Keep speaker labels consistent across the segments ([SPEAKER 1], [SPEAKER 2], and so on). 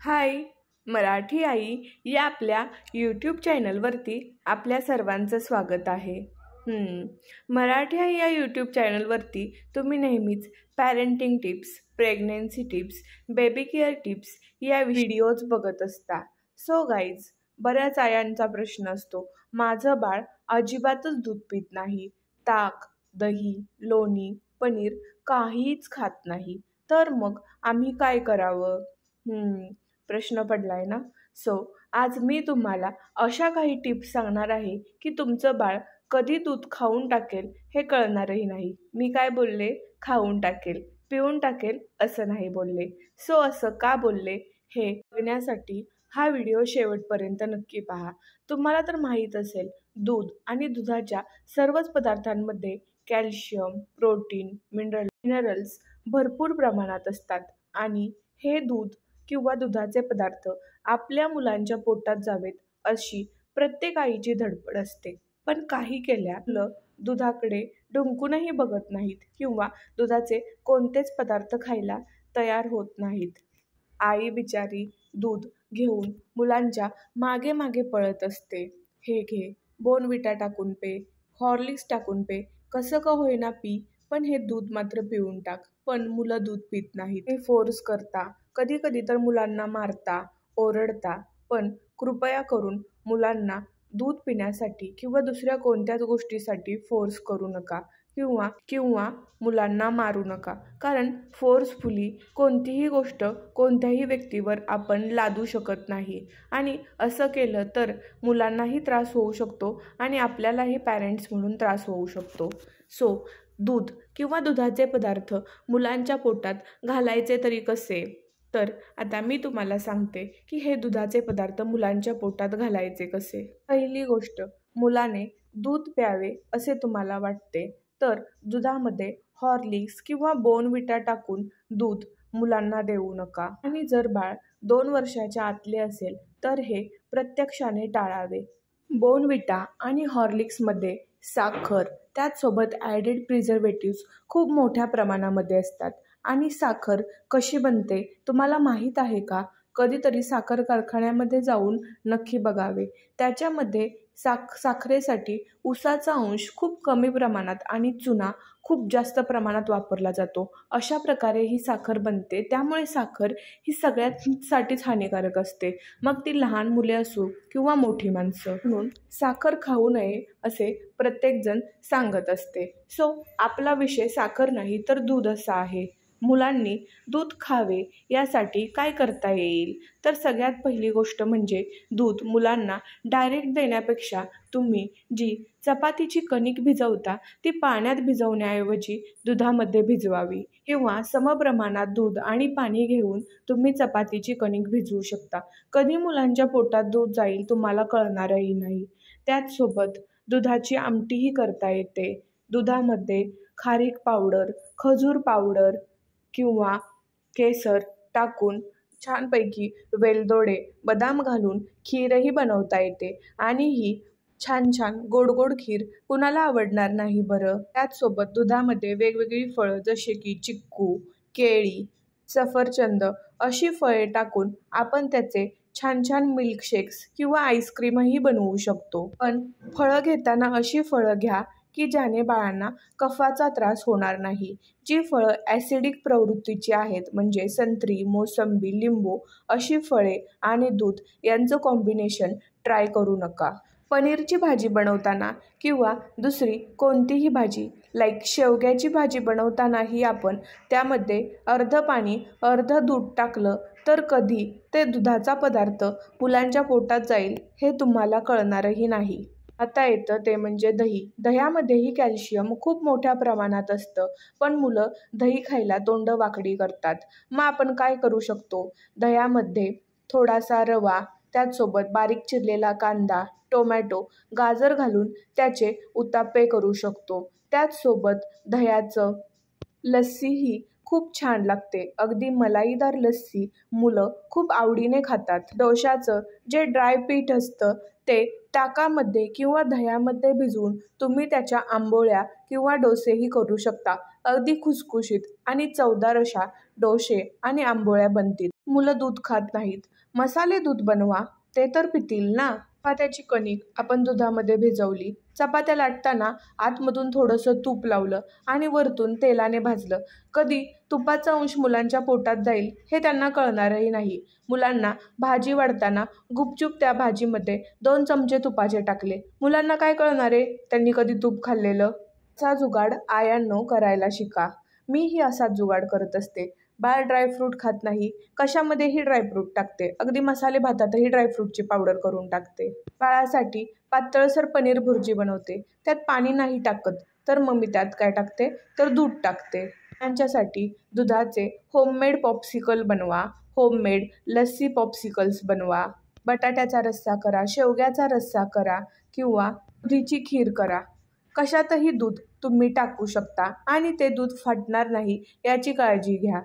[SPEAKER 1] हाय, मराठी आई या आपल्या यूट्यूब चॅनलवरती आपल्या सर्वांचं स्वागत आहे. मराठी आई या यूट्यूब चॅनलवरती तुम्ही नेहमीच parenting tips, pregnancy tips, baby care tips या व्हिडिओज बघत असता. सो गाईज, बऱ्याच आयांचा प्रश्न असतो, माझं बाळ अजिबातच दूध पित नाही, ताक, दही, लोणी, पनीर काहीच खात नाही, तर मग आम्ही काय करावं? प्रश्न पडलाय ना. सो आज मी तुम्हाला अशा काही टिप्स सांगणार आहे की तुमचं बाळ कधी दूध खाऊन टाकेल हे कळणारही नाही. मी काय बोलले? खाऊन टाकेल, पिऊन टाकेल असं नाही बोलले. सो असं का बोलले हे बघण्यासाठी हा व्हिडिओ शेवटपर्यंत नक्की पहा. तुम्हाला तर माहीत असेल, दूध आणि दुधाच्या सर्वच पदार्थांमध्ये कॅल्शियम, प्रोटीन, मिनरल्स भरपूर प्रमाणात असतात आणि हे दूध किंवा दुधाचे पदार्थ आपल्या मुलांच्या पोटात जावेत अशी प्रत्येक आईची धडपड असते. पण काही केल्या मुलं दुधाकडे डुंकूनही बघत नाहीत किंवा दुधाचे कोणतेच पदार्थ खायला तयार होत नाहीत. आई बिचारी दूध घेऊन मुलांच्या मागे मागे पळत असते. हे घे, बोर्नव्हिटा टाकून पे, हॉर्लिक्स टाकून पे, कसं का होईना पी, पण हे दूध मात्र पिऊन टाक. पण मुलं दूध पित नाहीत. हे फोर्स करता, कधी कधी तर मुलांना मारता, ओरडता. पण कृपया करून मुलांना दूध पिण्यासाठी किंवा दुसऱ्या कोणत्याच गोष्टीसाठी फोर्स करू नका किंवा मुलांना मारू नका. कारण फोर्सफुली कोणतीही गोष्ट कोणत्याही व्यक्तीवर आपण लादू शकत नाही आणि असं केलं तर मुलांनाही त्रास होऊ शकतो आणि आपल्यालाही पॅरेंट्स म्हणून त्रास होऊ शकतो. सो दूध किंवा दुधाचे पदार्थ मुलांच्या पोटात घालायचे तरी कसे? तर आता मी तुम्हाला सांगते की हे दुधाचे पदार्थ मुलांच्या पोटात घालायचे कसे. पहिली गोष्ट, मुलाने दूध प्यावे असे तुम्हाला वाटते तर दुधामध्ये हॉर्लिक्स किंवा बोर्नव्हिटा टाकून दूध मुलांना देऊ नका. आणि जर बाळ 2 वर्षाच्या आतले असेल तर हे प्रत्यक्षाने टाळावे. बोर्नव्हिटा आणि हॉर्लिक्समध्ये साखर, त्याचसोबत ॲडेड प्रिझर्वेटिव्स खूप मोठ्या प्रमाणामध्ये असतात. आणि साखर कशी बनते तुम्हाला माहीत आहे का? कधीतरी साखर कारखान्यामध्ये जाऊन नक्की बघावे. त्याच्यामध्ये साखरेसाठी ऊसाचा अंश खूप कमी प्रमाणात आणि चुना खूप जास्त प्रमाणात वापरला जातो. अशा प्रकारे ही साखर बनते. त्यामुळे साखर ही सगळ्यांसाठीच हानिकारक असते, मग ती लहान मुले असो किंवा मोठी माणसं. म्हणून साखर खाऊ नये असे प्रत्येकजण सांगत असते. सो आपला विषय साखर नाही तर दूध असा आहे. मुलांनी दूध खावे यासाठी काय करता येईल? तर सगळ्यात पहिली गोष्ट म्हणजे दूध मुलांना डायरेक्ट देण्यापेक्षा तुम्ही जी चपातीची कणिक भिजवता ती पाण्यात भिजवण्याऐवजी दुधामध्ये भिजवावी किंवा समप्रमाणात दूध आणि पाणी घेऊन तुम्ही चपातीची कणिक भिजवू शकता. कधी मुलांच्या पोटात दूध जाईल तुम्हाला कळणारही नाही. त्याचसोबत दुधाची आमटीही करता येते. दुधामध्ये खारीक पावडर, खजूर पावडर किंवा केसर टाकून छानपैकी वेलदोडे, बदाम घालून खीरही बनवता येते आणि ही छान छान गोड गोड खीर कुणाला आवडणार नाही बरं. त्याचसोबत दुधामध्ये वेगवेगळी फळं जसे की चिक्कू, केळी, सफरचंद अशी फळे टाकून आपण त्याचे छान छान मिल्कशेक्स किंवा आईस्क्रीमही बनवू शकतो. पण फळं घेताना अशी फळं घ्या की ज्याने बाळांना कफाचा त्रास होणार नाही. जी फळं ॲसिडिक प्रवृत्तीची आहेत म्हणजे संत्री, मोसंबी, लिंबू अशी फळे आणि दूध यांचं कॉम्बिनेशन ट्राय करू नका. पनीरची भाजी बनवताना किंवा दुसरी कोणतीही भाजी लाईक शेवग्याची भाजी बनवतानाही आपण त्यामध्ये अर्ध पाणी अर्ध दूध टाकलं तर कधी ते दुधाचा पदार्थ मुलांच्या पोटात जाईल हे तुम्हाला कळणारही नाही. आता येतं ते म्हणजे दही. दह्यामध्येही कॅल्शियम खूप मोठ्या प्रमाणात असतं, पण मुलं दही खायला तोंड वाकडी करतात. मग आपण काय करू शकतो? दह्यामध्ये थोडासा रवा, त्याचसोबत बारीक चिरलेला कांदा, टोमॅटो, गाजर घालून त्याचे उत्तापे करू शकतो. त्याचसोबत दह्याचं लस्सीही खूप छान लागते. अगदी मलाईदार लस्सी मुलं खूप आवडीने खातात. डोशाचं जे ड्राय पीठ असतं ते ताकामध्ये किंवा दह्यामध्ये भिजवून तुम्ही त्याच्या आंबोळ्या किंवा डोसेही करू शकता. अगदी खुसखुशीत आणि चवदार अशा डोसे आणि आंबोळ्या बनतील. मुलं दूध खात नाहीत. मसाले दूध बनवा, ते तर पितील ना. चपात्याची कणिक आपण दुधामध्ये भिजवली. चपात्या लाटताना आतमधून थोडंसं तूप लावलं आणि वरतून तेलाने भाजलं. कधी तुपाचा अंश मुलांच्या पोटात जाईल हे त्यांना कळणारही नाही. मुलांना भाजी वाढताना गुपचूप त्या भाजीमध्ये 2 चमचे तुपाचे टाकले. मुलांना काय कळणार आहे त्यांनी कधी तूप खाल्लेलं? असा जुगाड आयांनो करायला शिका. मीही असाच जुगाड करत असते. बाळ ड्रायफ्रूट खात नाही, कशामध्येही ड्रायफ्रूट टाकते. अगदी मसाले भातातही ड्रायफ्रूटची पावडर करून टाकते. बाळासाठी पातळसर पनीर भुर्जी बनवते. त्यात पाणी नाही टाकत, तर मम्मी त्यात काय टाकते तर दूध टाकते. त्यांच्यासाठी दुधाचे होममेड पॉप्सिकल बनवा. होममेड लस्सी पॉप्सिकल्स बनवा. बटाट्याचा रस्सा करा, शेवग्याचा रस्सा करा किंवा दुधीची खीर करा. कशातही दूध तुम्ही टाकू शकता आणि ते दूध फाटणार नाही याची काळजी घ्या.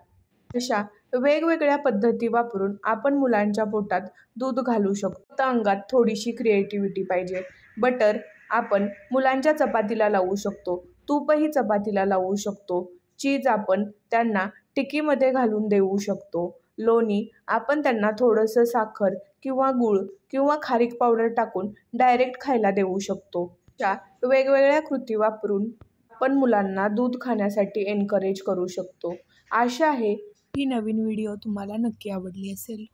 [SPEAKER 1] अशा वेगवेगळ्या पद्धती वापरून आपण मुलांच्या पोटात दूध घालू शकतो. फक्त अंगात थोडीशी क्रिएटिव्हिटी पाहिजे. बटर आपण मुलांच्या चपातीला लावू शकतो. तूपही चपातीला लावू शकतो. चीज आपण त्यांना टिकीमध्ये घालून देऊ शकतो. लोणी आपण त्यांना थोडंसं साखर किंवा गूळ किंवा खारीक पावडर टाकून डायरेक्ट खायला देऊ शकतो. अशा वेगवेगळ्या कृती वापरून आपण मुलांना दूध खाण्यासाठी एनकरेज करू शकतो. आशा आहे ही नवीन व्हिडिओ तुम्हाला नक्की आवडली असेल.